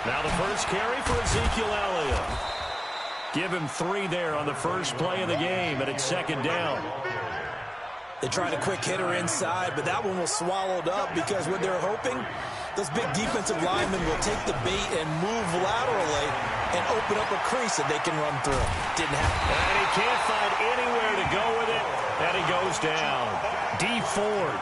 Now the first carry for Ezekiel Elliott. Give him 3 there on the first play of the game, and it's second down. They tried a quick hitter inside, but that one was swallowed up because what they're hoping, those big defensive linemen will take the bait and move laterally and open up a crease that they can run through. Didn't happen. And he can't find anywhere to go with it, and he goes down. D. Ford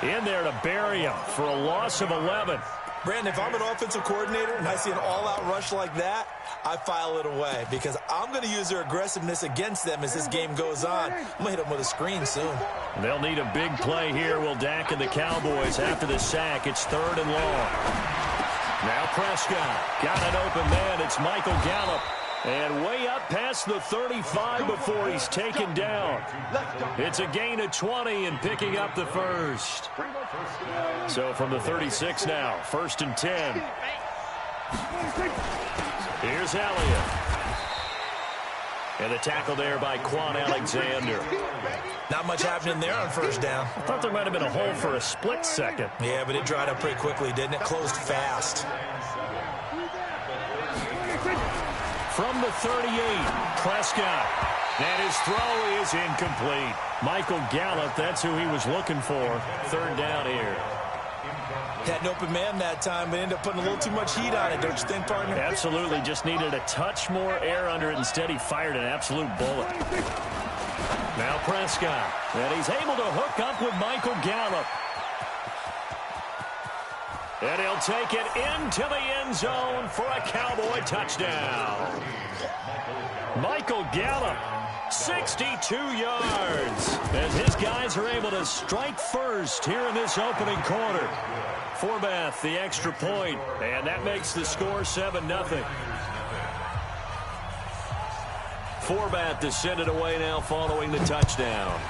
in there to bury him for a loss of 11. Brandon, if I'm an offensive coordinator and I see an all-out rush like that, I file it away because I'm going to use their aggressiveness against them as this game goes on. I'm going to hit them with a screen soon. They'll need a big play here. Will Dak and the Cowboys after the sack. It's 3rd and long. Now Prescott got an open man. It's Michael Gallup. And way up past the 35 before he's taken down. It's a gain of 20 and picking up the first. So from the 36 now, 1st and 10. Here's Elliott. And the tackle there by Quan Alexander. Not much happening there on first down. I thought there might have been a hole for a split second. Yeah, but it dried up pretty quickly, didn't it? Closed fast. From the 38, Prescott. And his throw is incomplete. Michael Gallup, that's who he was looking for. 3rd down here. Had an open man that time, but ended up putting a little too much heat on it, don't you think, partner? Absolutely. Just needed a touch more air under it. Instead, he fired an absolute bullet. Now Prescott. And he's able to hook up with Michael Gallup. And he'll take it into the end zone for a Cowboy touchdown. Michael Gallup, 62 yards. As his guys are able to strike first here in this opening quarter. Forbath, the extra point, and that makes the score 7-0. Forbath to send it away now following the touchdown.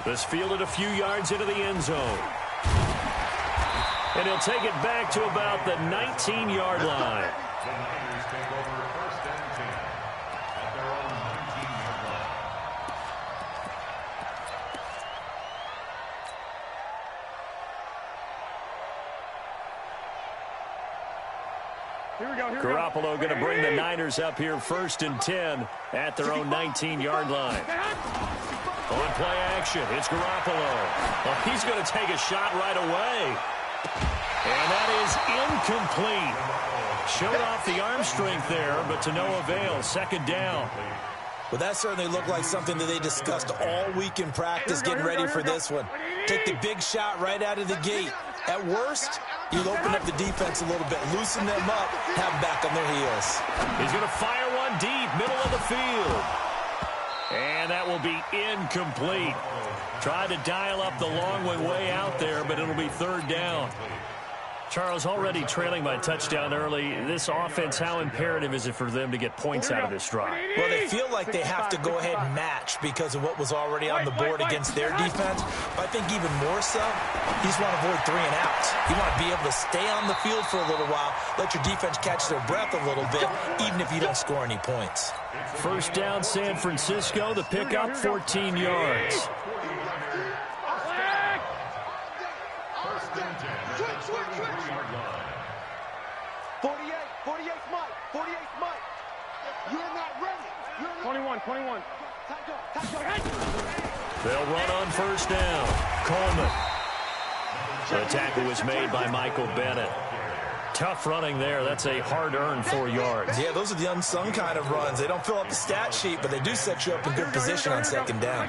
This fielded a few yards into the end zone. And he'll take it back to about the 19-yard line. Garoppolo going to bring the Niners up here 1st and 10 at their own 19-yard line. On play action, it's Garoppolo. Well, he's going to take a shot right away. And that is incomplete. Showed off the arm strength there, but to no avail. 2nd down. Well, that certainly looked like something that they discussed all week in practice getting ready for this one. Take the big shot right out of the gate. At worst, you'll open up the defense a little bit, loosen them up, have them back on their heels. He's going to fire one deep, middle of the field. And that will be incomplete. Tried to dial up the long way out there, but it'll be 3rd down. Charles, already trailing by touchdown early. This offense, how imperative is it for them to get points out of this drive? Well, they feel like they have to go ahead and match because of what was already on the board against their defense. But I think even more so, you just want to avoid 3 and outs. You want to be able to stay on the field for a little while, let your defense catch their breath a little bit, even if you don't score any points. 1st down, San Francisco. The pickup, 14 yards. They'll run on 1st down. Coleman. The tackle was made by Michael Bennett. Tough running there. That's a hard-earned 4 yards. Yeah, those are the unsung kind of runs. They don't fill up the stat sheet, but they do set you up in good position on 2nd down.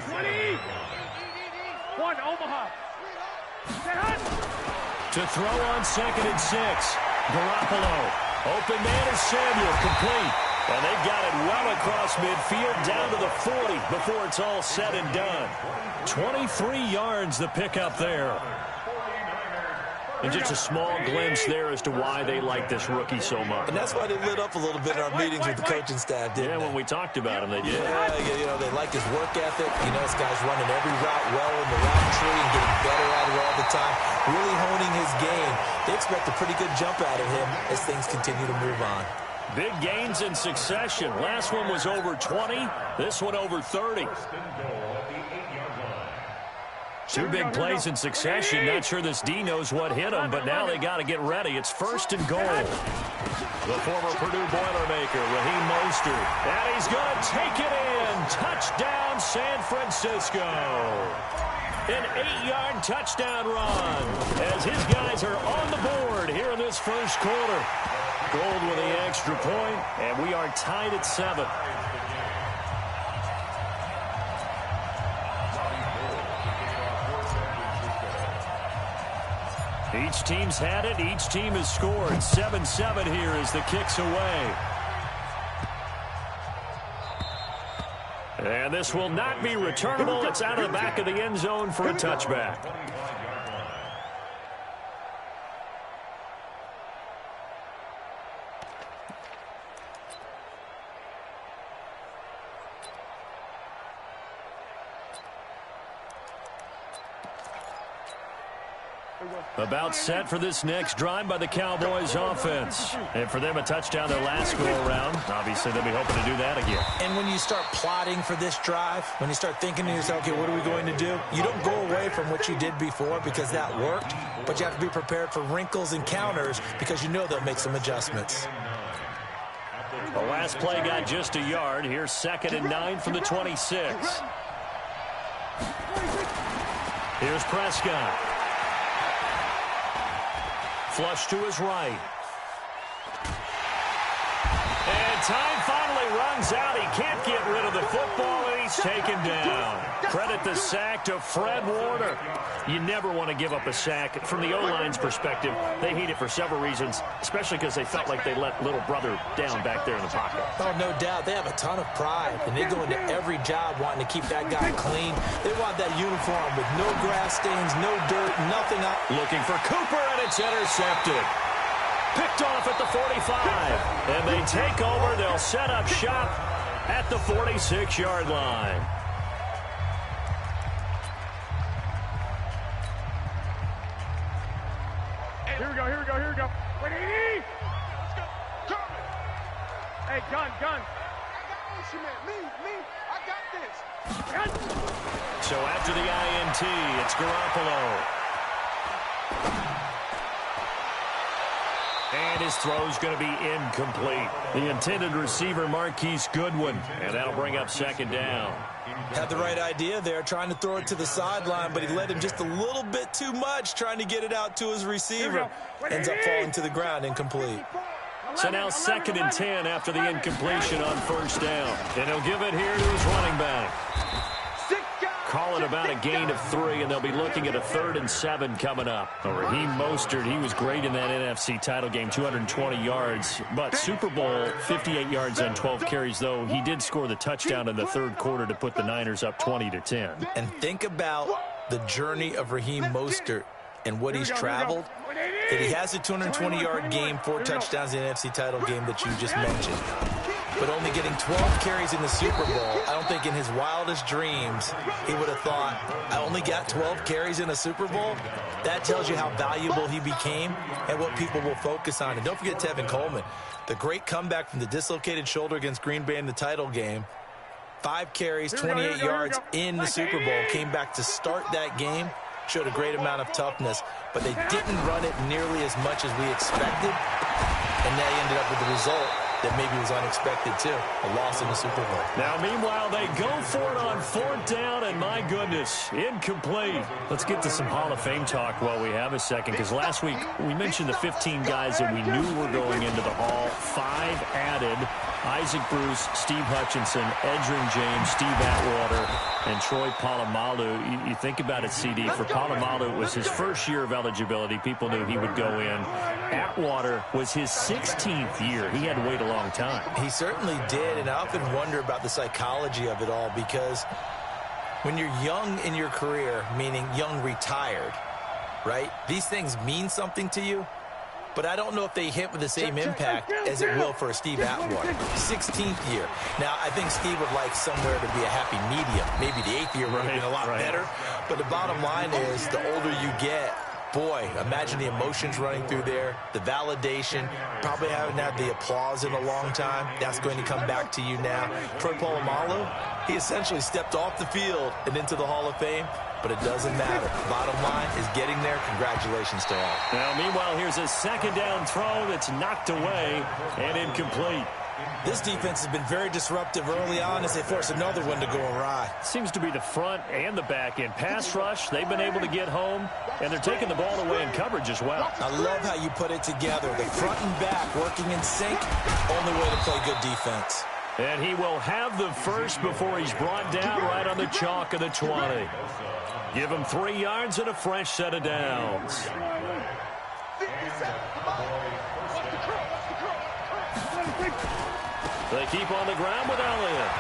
To throw on 2nd and 6. Garoppolo. Open man is Samuel. Complete. And they've got it well across midfield down to the 40 before it's all said and done. 23 yards the pickup there. And just a small glimpse there as to why they like this rookie so much. And that's why they lit up a little bit in our meetings with the coaching staff, didn't they? When we talked about him, they did. Yeah, you know, they like his work ethic. You know, this guy's running every route well in the route tree and getting better at it all the time. Really honing his game. They expect a pretty good jump out of him as things continue to move on. Big gains in succession. Last one was over 20. This one over 30. Two big plays in succession. Not sure this D knows what hit him, but now they got to get ready. It's 1st and goal. The former Purdue Boilermaker, Raheem Mostert. And he's going to take it in. Touchdown, San Francisco. An 8-yard touchdown run as his guys are on the board here in this first quarter. Gold with the extra point, and we are tied at 7. Each team's had it. Each team has scored. 7-7 here as the kick's away. And this will not be returnable. It's out of the back of the end zone for a touchback. About set for this next drive by the Cowboys offense. And for them, a touchdown their last go-around. Obviously, they'll be hoping to do that again. And when you start plotting for this drive, when you start thinking to yourself, okay, what are we going to do? You don't go away from what you did before because that worked, but you have to be prepared for wrinkles and counters because you know they'll make some adjustments. The last play got just a yard. Here's 2nd and 9 from the 26. Here's Prescott. Flush to his right. And time finally runs out. He can't get rid of the football, and he's taken down. Credit the sack to Fred Warner. You never want to give up a sack. From the O-line's perspective, they hate it for several reasons, especially because they felt like they let little brother down back there in the pocket. Oh, no doubt. They have a ton of pride, and they go into every job wanting to keep that guy clean. They want that uniform with no grass stains, no dirt, nothing up. Looking for Cooper, and it's intercepted. Picked off at the 45. And they take over. They'll set up shop at the 46-yard line. Here we go. Wait, let's go. Come. Hey, gun. I got you, man. Me. I got this. So after the INT, it's Garoppolo. And his throw's going to be incomplete. The intended receiver, Marquise Goodwin. And that'll bring up 2nd down. Had the right idea there, trying to throw it to the sideline, but he led him just a little bit too much, trying to get it out to his receiver. Ends up falling to the ground, incomplete. So now 2nd and 10 after the incompletion on 1st down. And he'll give it here to his running back. Call it about a gain of 3, and they'll be looking at a 3rd and 7 coming up. Raheem Mostert, he was great in that NFC title game, 220 yards. But Super Bowl, 58 yards on 12 carries, though. He did score the touchdown in the 3rd quarter to put the Niners up 20-10. And think about the journey of Raheem Mostert and what he's traveled. That he has a 220-yard game, 4 touchdowns in the NFC title game that you just mentioned. But only getting 12 carries in the Super Bowl, I don't think in his wildest dreams he would have thought, I only got 12 carries in a Super Bowl? That tells you how valuable he became and what people will focus on. And don't forget Tevin Coleman, the great comeback from the dislocated shoulder against Green Bay in the title game. 5 carries, 28 yards in the Super Bowl, came back to start that game, showed a great amount of toughness, but they didn't run it nearly as much as we expected, and they ended up with the result that maybe was unexpected, too. A loss in the Super Bowl. Now, meanwhile, they go for it on 4th down, and my goodness, incomplete. Let's get to some Hall of Fame talk while we have a second, because last week we mentioned the 15 guys that we knew were going into the Hall. 5 added. Isaac Bruce, Steve Hutchinson, Edgerrin James, Steve Atwater, and Troy Polamalu. You think about it, CD. For Polamalu, it was his first year of eligibility. People knew he would go in. Atwater was his 16th year. He had to wait a long time. He certainly did, and I often wonder about the psychology of it all, because when you're young in your career, meaning young retired, right, these things mean something to you. But I don't know if they hit with the same impact as it will for a Steve Atwater. 16th year. Now, I think Steve would like somewhere to be a happy medium. Maybe the 8th year would have been a lot better. But the bottom line is, the older you get, Boy, imagine the emotions running through there, the validation, probably haven't had the applause in a long time. That's going to come back to you now. Troy Polamalu, he essentially stepped off the field and into the Hall of Fame, but it doesn't matter. Bottom line is getting there. Congratulations to all. Now, meanwhile, here's a second down throw that's knocked away and incomplete. This defense has been very disruptive early on as they force another one to go awry. Seems to be the front and the back end. Pass rush, they've been able to get home, and they're taking the ball away in coverage as well. I love how you put it together. The front and back working in sync, only way to play good defense. And he will have the first before he's brought down right on the chalk of the 20. Give him 3 yards and a fresh set of downs. They keep on the ground with Elliott.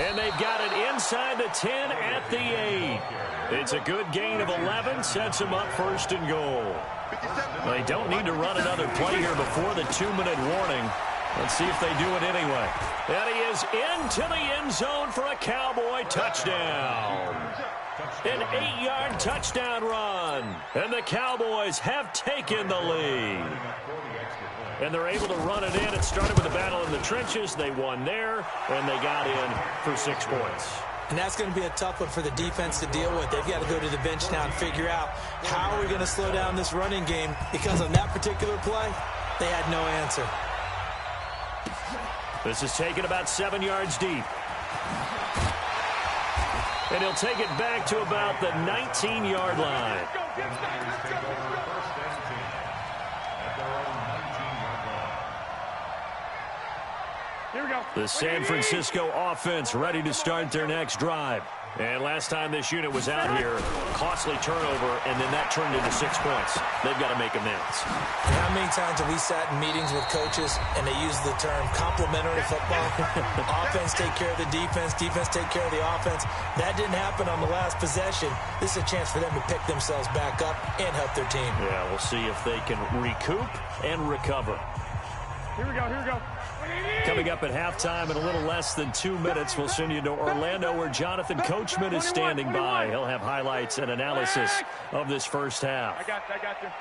And they've got it inside the 10 at the 8. It's a good gain of 11, sets them up first and goal. They don't need to run another play here before the 2-minute warning. Let's see if they do it anyway. And he is into the end zone for a Cowboy touchdown. An 8-yard touchdown run. And the Cowboys have taken the lead. And they're able to run it in. It started with a battle in the trenches. They won there, and they got in for 6 points. And that's going to be a tough one for the defense to deal with. They've got to go to the bench now and figure out how are we going to slow down this running game, because on that particular play, they had no answer. This is taken about 7 yards deep. And he'll take it back to about the 19-yard line. Here we go. The San Francisco offense ready to start their next drive. And last time this unit was out here, costly turnover, and then that turned into 6 points. They've got to make amends. And how many times have we sat in meetings with coaches and they use the term complementary football? Offense take care of the defense, defense take care of the offense. That didn't happen on the last possession. This is a chance for them to pick themselves back up and help their team. Yeah, we'll see if they can recoup and recover. Here we go, here we go. Coming up at halftime in a little less than 2 minutes, we'll send you to Orlando where Jonathan Coachman is standing by. He'll have highlights and analysis of this first half. I got you.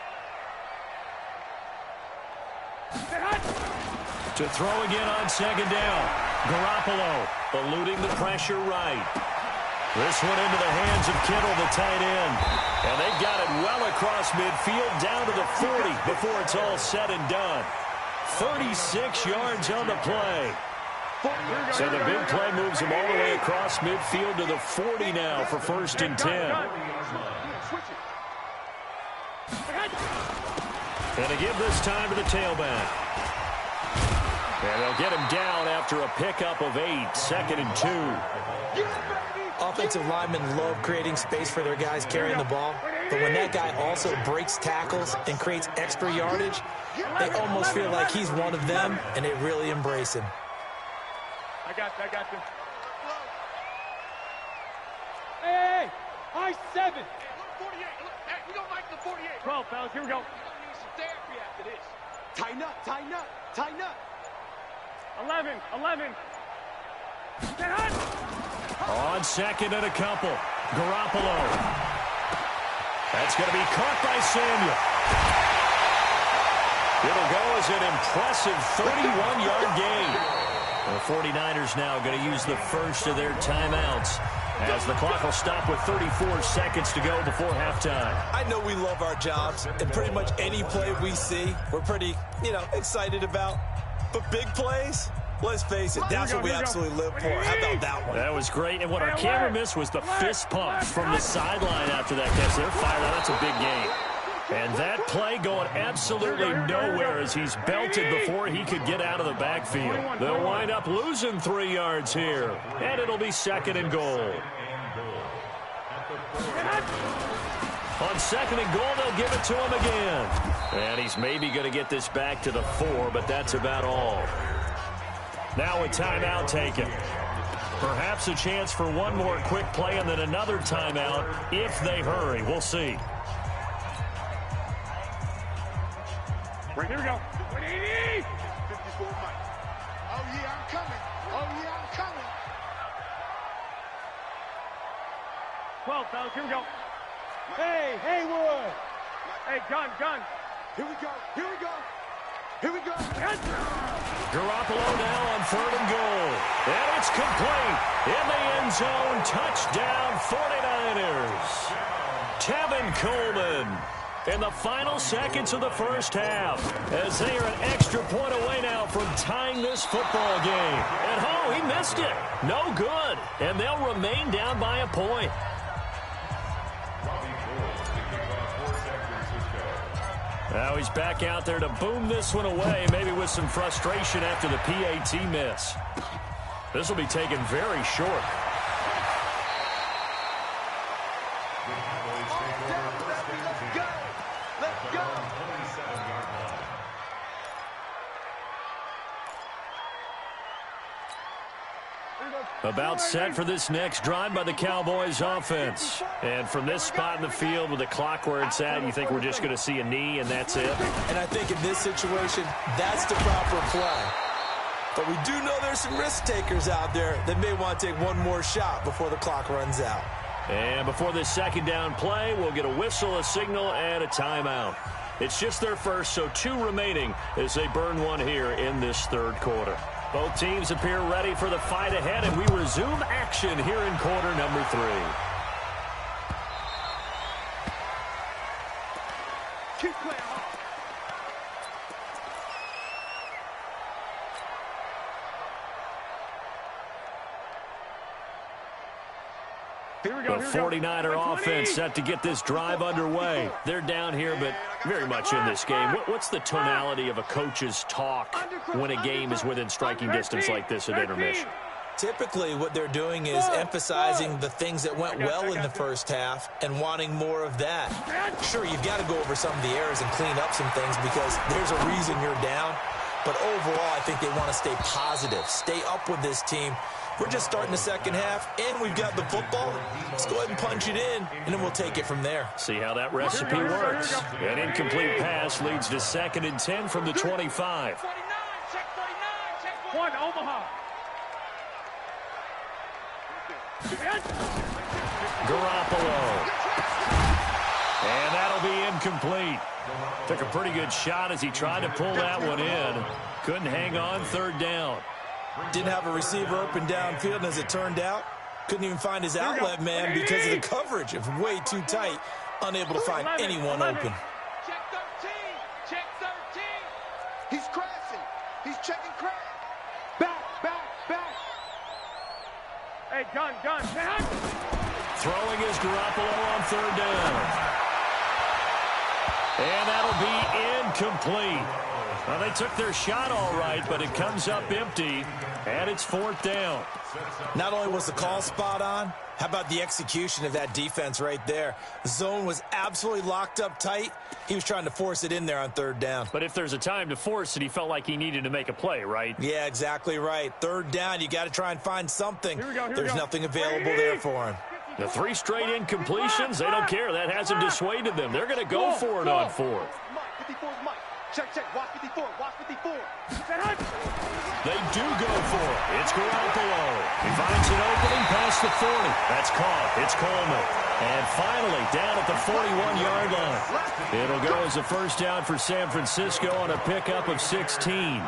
To throw again on second down. Garoppolo eluding the pressure right. This one into the hands of Kittle, the tight end. And they've got it well across midfield down to the 40 before it's all said and done. 36 yards on the play. So the big play moves him all the way across midfield to the 40 now for 1st and 10. And to give this time to the tailback. And they'll get him down after a pickup of 8, 2nd and 2. Offensive linemen love creating space for their guys carrying the ball. But when that guy also breaks tackles and creates extra yardage, they almost feel like he's one of them, and they really embrace him. I got you. Hey, I 7. Hey, 48. Hey, we don't like the 48. 12, fellas, here we go. We're going to need some therapy after this. Tighten up. 11. Get hot. On 2nd and a couple. Garoppolo. That's going to be caught by Samuel. It'll go as an impressive 31-yard gain. The 49ers now going to use the first of their timeouts as the clock will stop with 34 seconds to go before halftime. I know we love our jobs, and pretty much any play we see, we're pretty, excited about. But big plays, let's face it, that's what we absolutely live for. How about that one? That was great. And what our camera missed was the fist pump from the sideline after that catch. They're fired out. That's a big gain. And that play going absolutely nowhere as he's belted before he could get out of the backfield. They'll wind up losing 3 yards here. And it'll be 2nd and goal. On 2nd and goal, they'll give it to him again. And he's maybe going to get this back to the 4, but that's about all. Now a timeout taken. Perhaps a chance for one more quick play and then another timeout if they hurry. We'll see. Right, here we go. 180. 54 Mike. Oh, yeah, I'm coming. 12, fellas, here we go. Hey, Haywood. Hey, gun. Here we go. Here we go. Garoppolo now on 3rd and goal. And it's complete. In the end zone. Touchdown 49ers. Tevin Coleman in the final seconds of the first half, as they are an extra point away now from tying this football game. And he missed it. No good. And they'll remain down by a point. Now he's back out there to boom this one away, maybe with some frustration after the PAT miss. This will be taken very short. About set for this next drive by the Cowboys offense. And from this spot in the field with the clock where it's at, you think we're just going to see a knee and that's it? And I think in this situation, that's the proper play. But we do know there's some risk takers out there that may want to take one more shot before the clock runs out. And before this second down play, we'll get a whistle, a signal, and a timeout. It's just their first, so 2 remaining as they burn one here in this third quarter. Both teams appear ready for the fight ahead, and we resume action here in quarter number 3. Keep playing hard. The 49er offense set to get this drive underway. They're down here, but very much in this game. What's the tonality of a coach's talk when a game is within striking distance like this at intermission? Typically, what they're doing is emphasizing the things that went well in the first half and wanting more of that. Sure, you've got to go over some of the errors and clean up some things because there's a reason you're down. But overall, I think they want to stay positive, stay up with this team. We're just starting the second half, and we've got the football. Let's go ahead and punch it in, and then we'll take it from there. See how that recipe works. An incomplete pass leads to 2nd and 10 from the 25. 49, check 49, check 1, Omaha. Garoppolo. And that'll be incomplete. Took a pretty good shot as he tried to pull that one in. Couldn't hang on 3rd down. Didn't have a receiver open downfield, and as it turned out, couldn't even find his outlet man because of the coverage. It was way too tight, unable to find anyone open. Check 13, check 13. He's crashing. He's checking crash. Back. Hey, gun. Throwing is Garoppolo on 3rd down. And that'll be incomplete. Well, they took their shot all right, but it comes up empty, and it's 4th down. Not only was the call spot on, how about the execution of that defense right there? The zone was absolutely locked up tight. He was trying to force it in there on 3rd down. But if there's a time to force it, he felt like he needed to make a play, right? Yeah, exactly right. 3rd down, you got to try and find something. There's nothing available there for him. The 3 straight incompletions, they don't care. That hasn't dissuaded them. They're going to go for it on 4th. Check, watch 54. They do go for it. It's Garoppolo. He finds an opening past the 40. That's caught. It's Coleman. And finally, down at the 41-yard line. It'll go as a first down for San Francisco on a pickup of 16.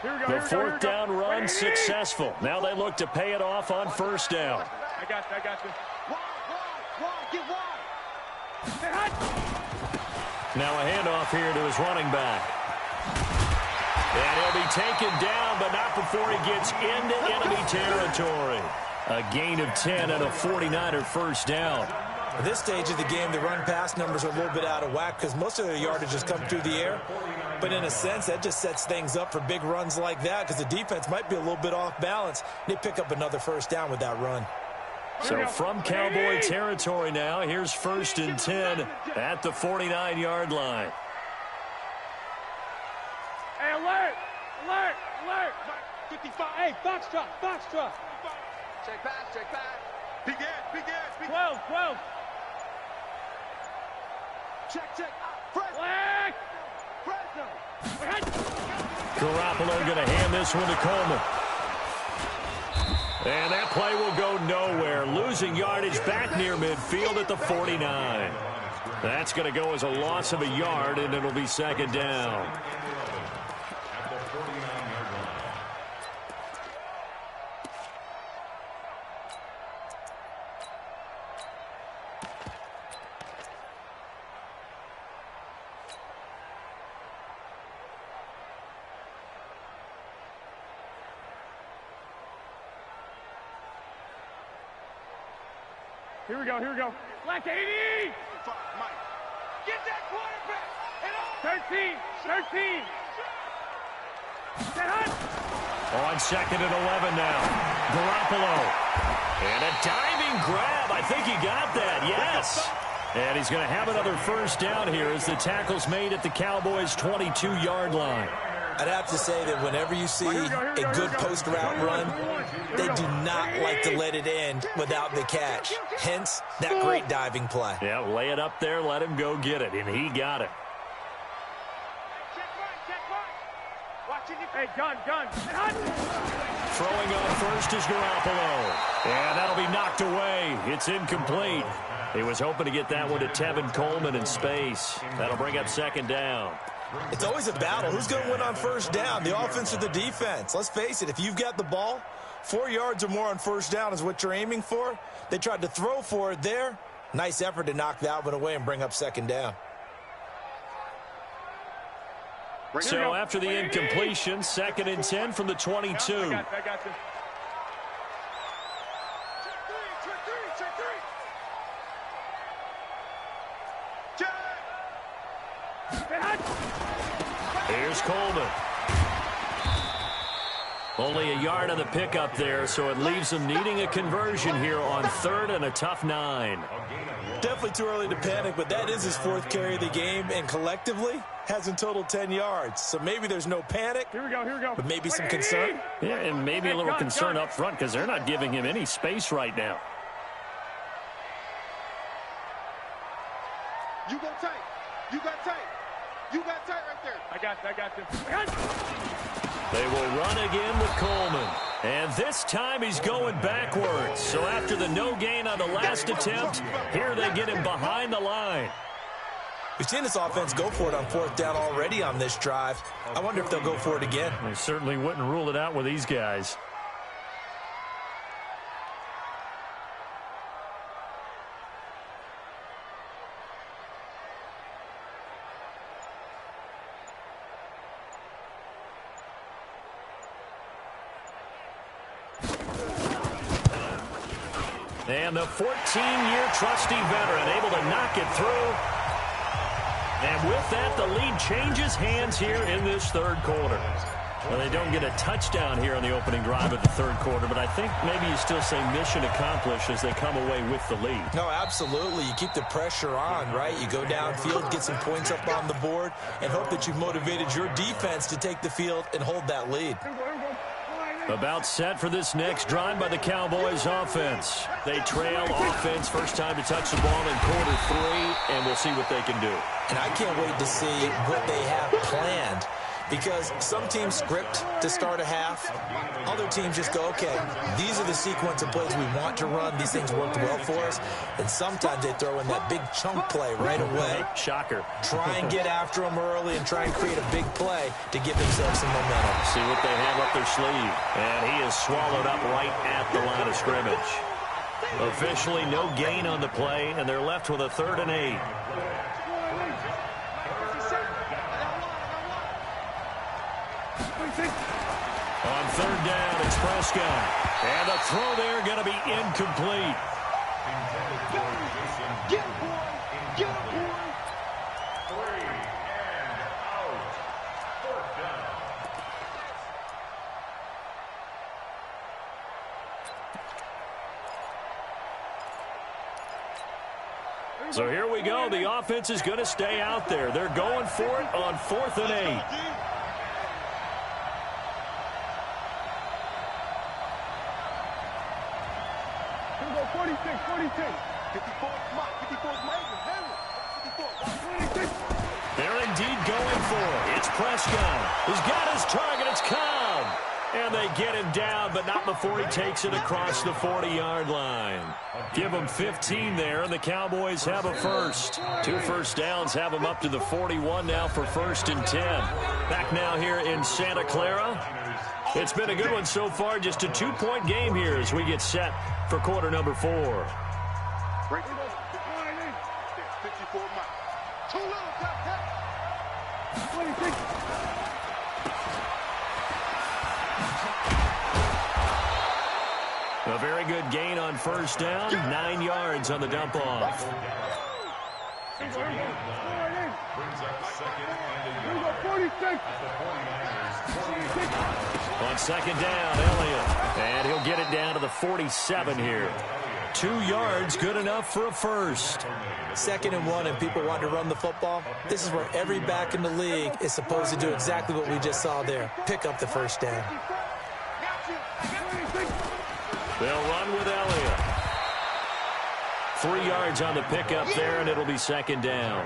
The 4th down run successful. Now they look to pay it off on 1st down. I got this. Wide, get wide. Now a handoff here to his running back. And he'll be taken down, but not before he gets into enemy territory. A gain of 10 and a 49er first down. At this stage of the game, the run-pass numbers are a little bit out of whack because most of their yardage has come through the air. But in a sense, that just sets things up for big runs like that because the defense might be a little bit off balance. They pick up another first down with that run. So from Cowboy territory now, here's 1st and 10 at the 49-yard line. Hey, alert! 55. Hey, box drop. Check back. Big ass. 12. Check. Flag! Garoppolo going to hand this one to Coleman. And that play will go nowhere. Losing yardage back near midfield at the 49. That's going to go as a loss of a yard, and it'll be second down. Here we go, here we go. Black 80! Mike, get that quarterback! 13, 13! Get hot! On second and 11 now. Garoppolo. And a diving grab. I think he got that, yes. And he's going to have another first down here as the tackle's made at the Cowboys' 22-yard line. I'd have to say that whenever you see a good post route run, they do not like to let it end without the catch. Hence, that great diving play. Yeah, lay it up there, let him go get it, and he got it. Hey, gun. Throwing on first is Garoppolo. And that'll be knocked away. It's incomplete. He was hoping to get that one to Tevin Coleman in space. That'll bring up second down. It's always a battle. Who's going to win on first down, the offense or the defense? Let's face it, if you've got the ball, 4 yards or more on first down is what you're aiming for. They tried to throw for it there. Nice effort to knock that one away and bring up second down. So after the incompletion, second and 10 from the 22. I got this. Here's Coleman. Only a yard on the pickup there, so it leaves them needing a conversion here on third and a tough 9. Definitely too early to panic, but that is his 4th carry of the game, and collectively has in total 10 yards. So maybe there's no panic, Here we go. but maybe some concern. Yeah, and maybe a little concern up front because they're not giving him any space right now. You got tight. You got tight right there. I got this. They will run again with Coleman. And this time he's going backwards. So after the no gain on the last attempt, here they get him behind the line. We've seen this offense go for it on 4th down already on this drive. I wonder if they'll go for it again. They certainly wouldn't rule it out with these guys. And the 14-year trusty veteran able to knock it through. And with that, the lead changes hands here in this third quarter. Well, they don't get a touchdown here on the opening drive of the third quarter, but I think maybe you still say mission accomplished as they come away with the lead. No, absolutely. You keep the pressure on, right? You go downfield, get some points up on the board, and hope that you've motivated your defense to take the field and hold that lead. About set for this next drive by the Cowboys offense. They trail offense, first time to touch the ball in quarter 3, and we'll see what they can do. And I can't wait to see what they have planned, because some teams script to start a half. Other teams just go, okay, these are the sequence of plays we want to run. These things worked well for us. And sometimes they throw in that big chunk play right away. Shocker. Try and get after them early and try and create a big play to give themselves some momentum. See what they have up their sleeve. And he is swallowed up right at the line of scrimmage. Officially no gain on the play, and they're left with a 3rd and 8. On 3rd down, it's Prescott. And the throw there going to be incomplete. Get him, boy. Get him, boy. 3 and out. 4th down. So here we go. The offense is going to stay out there. They're going for it on 4th and 8. Here we go, 46. 54, Mike. 54, Mike. 56. They're indeed going for it. It's Prescott. He's got his target. It's Cobb. And they get him down, but not before he takes it across the 40-yard line. Give him 15 there, and the Cowboys have a first. 2 first downs have them up to the 41 now for 1st and 10. Back now here in Santa Clara. It's been a good one so far, just a 2-point game here as we get set for quarter number 4. Break it. 54 miles. Too little, tap. 26. A very good gain on 1st down. 9 yards on the dump off. Brings up 2nd and 46. On 2nd down, Elliott. And he'll get it down to the 47 here. 2 yards, good enough for a first. 2nd and 1, and people want to run the football. This is where every back in the league is supposed to do exactly what we just saw there. Pick up the 1st down. They'll run with Elliott. 3 yards on the pickup there, and it'll be 2nd down.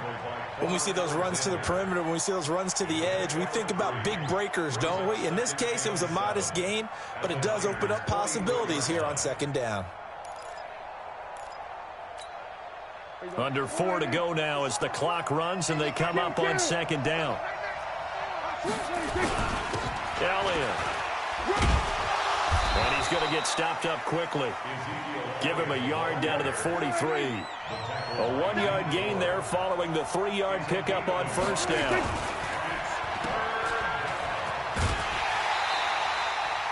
When we see those runs to the perimeter, when we see those runs to the edge, we think about big breakers, don't we? In this case, it was a modest gain, but it does open up possibilities here on 2nd down. Under 4 to go now as the clock runs, and they come up on 2nd down. Elliott. And he's going to get stopped up quickly. Give him a yard down to the 43. A 1-yard gain there following the 3-yard pickup on 1st down.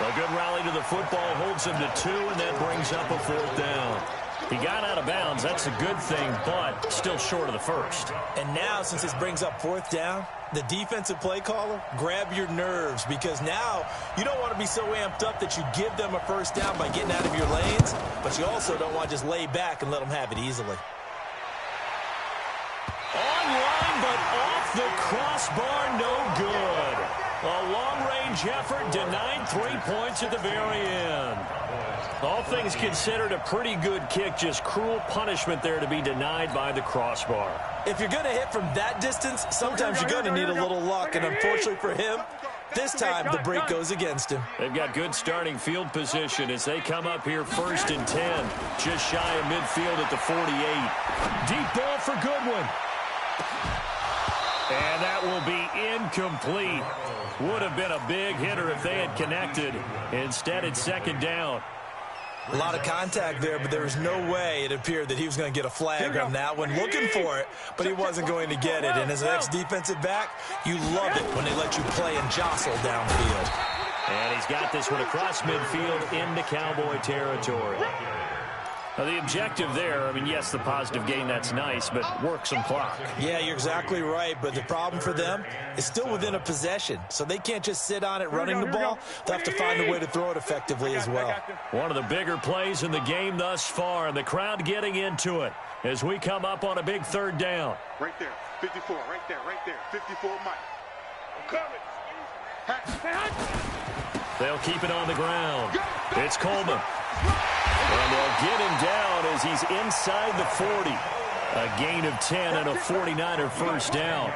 A good rally to the football holds him to 2, and that brings up a 4th down. He got out of bounds. That's a good thing, but still short of the 1st. And now, since this brings up 4th down, the defensive play caller, grab your nerves, because now you don't want to be so amped up that you give them a 1st down by getting out of your lanes, but you also don't want to just lay back and let them have it easily. Online, but off the crossbar, no good. A long-range effort denied 3 points at the very end. All things considered, a pretty good kick, just cruel punishment there to be denied by the crossbar. If you're going to hit from that distance, sometimes you're going to need a little luck, and unfortunately for him, this time the break goes against him. They've got good starting field position as they come up here 1st and 10, just shy of midfield at the 48. Deep ball for Goodwin. And that will be incomplete. Would have been a big hitter if they had connected. Instead, it's 2nd down. A lot of contact there, but there was no way it appeared that he was going to get a flag on that one. Looking for it, but he wasn't going to get it. And as an ex-defensive back, you love it when they let you play and jostle downfield. And he's got this one across midfield into Cowboy territory. Now, the objective there, I mean, yes, the positive gain, that's nice, but work some clock. Yeah, you're exactly right, but the problem for them is still within a possession, so they can't just sit on it running the ball. They'll have to find a way to throw it effectively as well. One of the bigger plays in the game thus far, and the crowd getting into it as we come up on a big 3rd down. Right there, 54, right there, 54 Mike. I'm coming. They'll keep it on the ground. It's Coleman. And they'll get him down as he's inside the 40. A gain of 10 and a 49er 1st down.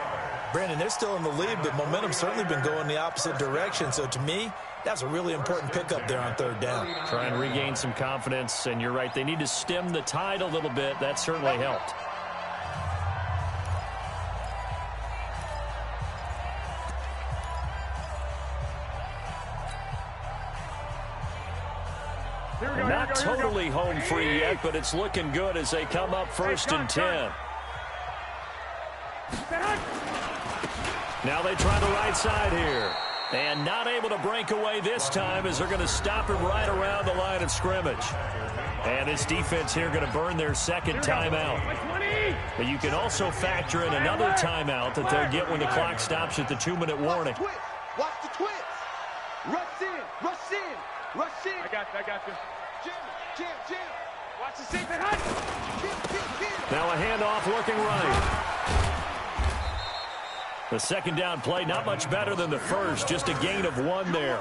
Brandon, they're still in the lead, but momentum's certainly been going the opposite direction. So to me, that's a really important pickup there on 3rd down. Try and regain some confidence, and you're right, they need to stem the tide a little bit. That certainly helped. Not totally home free yet, but it's looking good as they come up 1st and 10. Now they try the right side here. And not able to break away this time as they're going to stop him right around the line of scrimmage. And this defense here going to burn their 2nd timeout. But you can also factor in another timeout that they'll get when the clock stops at the 2-minute warning. Watch the twist. Rush in, rush in, rush in. I got you. Jim. Watch the safe and hot. Now a handoff looking right. The 2nd down play, not much better than the 1st, just a gain of 1 there. A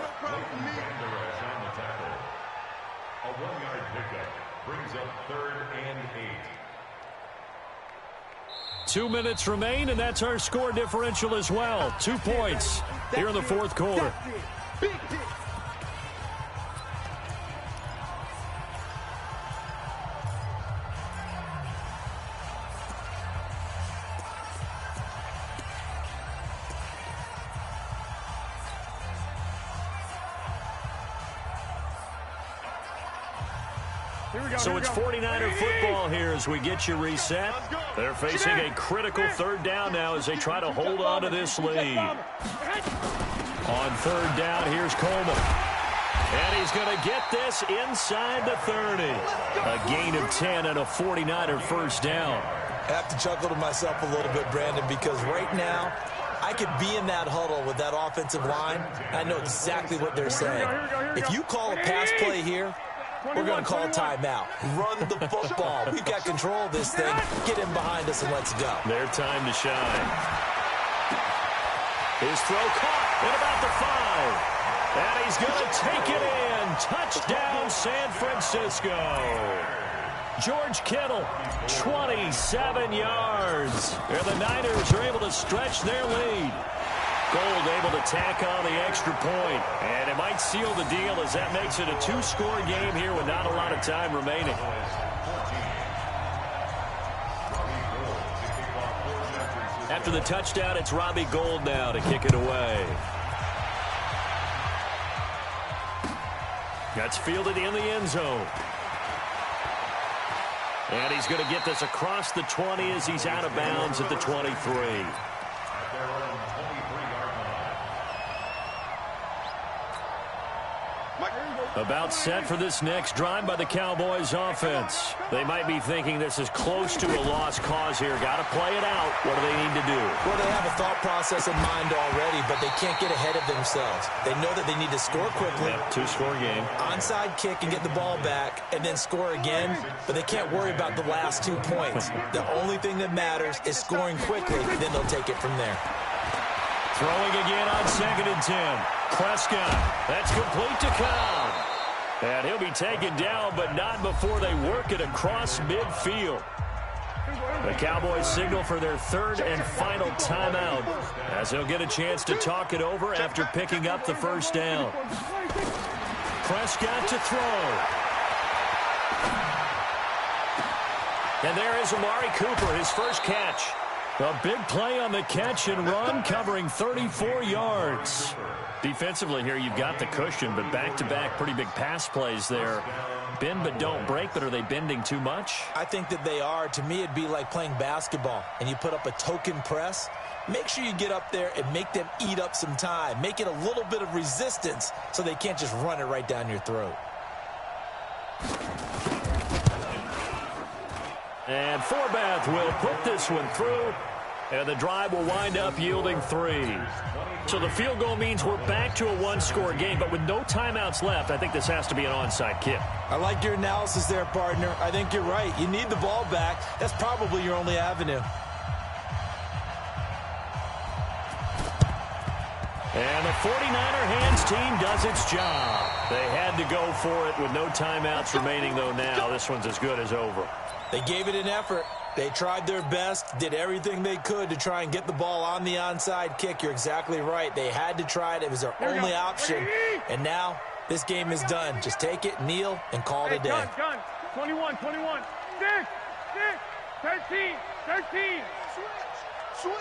1-yard pickup brings up 3rd and 8. 2 minutes remain, and that's our score differential as well. 2 points here in the 4th quarter. So it's 49er football here as we get you reset. They're facing a critical third down now as they try to hold on to this lead. On third down, here's Coleman. And he's going to get this inside the 30. A gain of 10 and a 49er first down. I have to chuckle to myself a little bit, Brandon, because right now I could be in that huddle with that offensive line. I know exactly what they're saying. If you call a pass play here, we're going to call a timeout. Run the football. We've got control of this thing. Get in behind us and let's go. Their time to shine. His throw caught at about the 5. And he's going to take it in. Touchdown, San Francisco. George Kittle, 27 yards. And the Niners are able to stretch their lead. Gold able to tack on the extra point. And it might seal the deal as that makes it a 2-score game here with not a lot of time remaining. After the touchdown, it's Robbie Gould now to kick it away. That's fielded in the end zone. And he's going to get this across the 20 as he's out of bounds at the 23. About set for this next drive by the Cowboys offense. They might be thinking this is close to a lost cause here. Got to play it out. What do they need to do? Well, they have a thought process in mind already, but they can't get ahead of themselves. They know that they need to score quickly. Yep, 2-score game. Onside kick and get the ball back and then score again, but they can't worry about the last 2 points. The only thing that matters is scoring quickly, then they'll take it from there. Throwing again on 2nd and 10. Prescott, that's complete to Cobb. And he'll be taken down, but not before they work it across midfield. The Cowboys signal for their 3rd and final timeout as they'll get a chance to talk it over after picking up the first down. Prescott to throw. And there is Amari Cooper, his first catch. A big play on the catch and run, covering 34 yards. Defensively here, you've got the cushion, but back-to-back pretty big pass plays there. Bend but don't break, but are they bending too much? I think that they are. To me, it'd be like playing basketball, and you put up a token press. Make sure you get up there and make them eat up some time. Make it a little bit of resistance so they can't just run it right down your throat. And Forbath will put this one through, and the drive will wind up yielding 3. So the field goal means we're back to a 1-score game, but with no timeouts left, I think this has to be an onside kick. I like your analysis there, partner. I think you're right. You need the ball back. That's probably your only avenue. And the 49er hands team does its job. They had to go for it with no timeouts remaining, though now this one's as good as over. They gave it an effort. They tried their best, did everything they could to try and get the ball on the onside kick. You're exactly right. They had to try it. It was their only option. And now this game is done. Just take it, kneel, and call it a day. Gun. 21. 6, 13. Switch.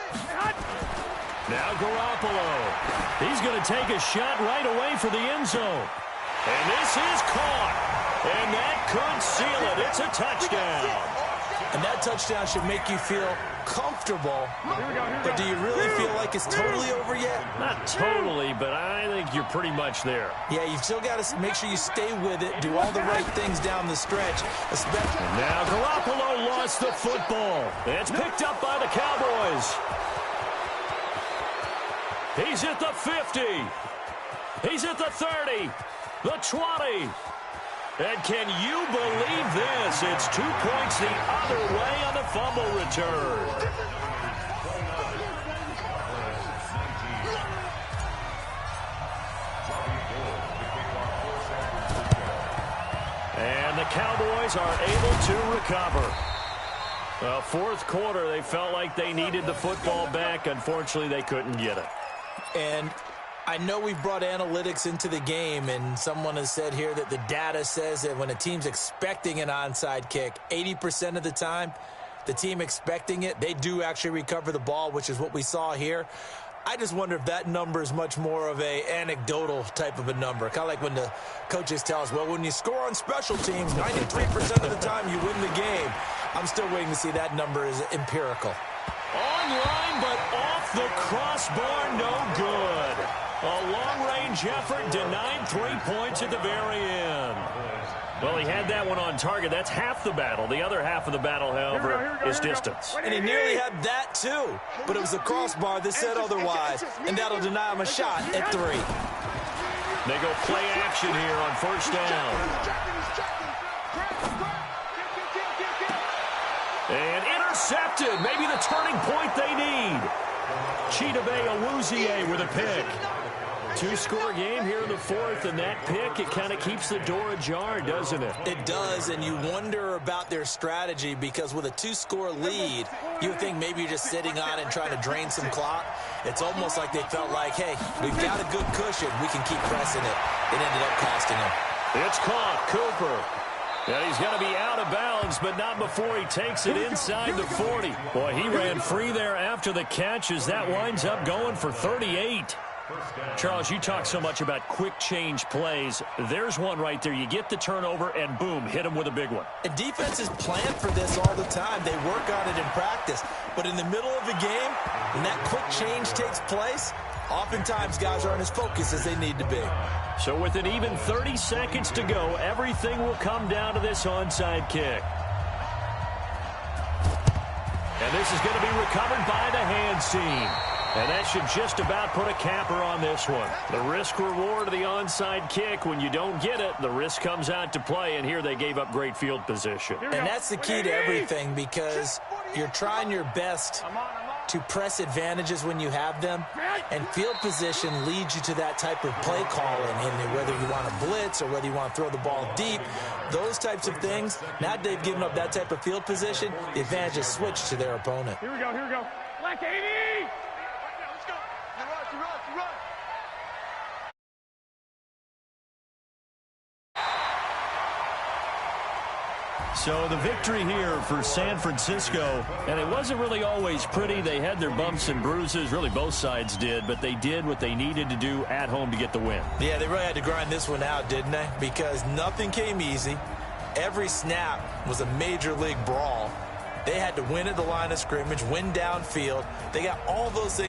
Now Garoppolo. He's going to take a shot right away for the end zone. And this is caught. And that could seal it. It's a touchdown. And that touchdown should make you feel comfortable. But do you really feel like it's totally over yet? Not totally, but I think you're pretty much there. Yeah, you've still got to make sure you stay with it, do all the right things down the stretch. Especially now Garoppolo lost the football. It's picked up by the Cowboys. He's at the 50. He's at the 30. The 20. And can you believe this? It's 2 points the other way on the fumble return. And the Cowboys are able to recover. Fourth quarter, they felt like they needed the football back. Unfortunately, they couldn't get it. And I know we've brought analytics into the game, and someone has said here that the data says that when a team's expecting an onside kick, 80% of the time, the team expecting it, they do actually recover the ball, which is what we saw here. I just wonder if that number is much more of a anecdotal type of a number. Kind of like when the coaches tell us, well, when you score on special teams, 93% of the time you win the game. I'm still waiting to see that number is empirical. Online, but off the crossbar, no good. A long-range effort denied 3 points at the very end. Well, he had that one on target. That's half the battle. The other half of the battle, however, is distance. And he nearly had that, too. But it was the crossbar that said otherwise, and that'll deny him a shot at 3. They go play action here on first down. And intercepted. Maybe the turning point they need. Chidobe Awuzie with a pick. 2-score game here in the fourth, and that pick, it kind of keeps the door ajar, doesn't it? It does, and you wonder about their strategy because with a 2-score lead, you would think maybe you're just sitting on it and trying to drain some clock. It's almost like they felt like, hey, we've got a good cushion. We can keep pressing it. It ended up costing them. It's caught. Cooper. And he's going to be out of bounds, but not before he takes it inside the 40. Boy, he ran free there after the catch as that winds up going for 38. Charles, you talk so much about quick change plays. There's one right there. You get the turnover, and boom, hit him with a big one. And defenses plan for this all the time. They work on it in practice. But in the middle of the game, when that quick change takes place, oftentimes guys aren't as focused as they need to be. So with an even 30 seconds to go, everything will come down to this onside kick. And this is going to be recovered by the hands team. And that should just about put a capper on this one. The risk-reward of the onside kick, when you don't get it, the risk comes out to play, and here they gave up great field position. And that's the key to everything because you're trying your best to press advantages when you have them, and field position leads you to that type of play calling, and whether you want to blitz or whether you want to throw the ball deep, those types of things, now that they've given up that type of field position, the advantage is switched to their opponent. Here we go, here we go. Black 80! So the victory here for San Francisco, and it wasn't really always pretty. They had their bumps and bruises, really both sides did, but they did what they needed to do at home to get the win. Yeah, they really had to grind this one out, didn't they? Because nothing came easy. Every snap was a major league brawl. They had to win at the line of scrimmage, win downfield. They got all those things.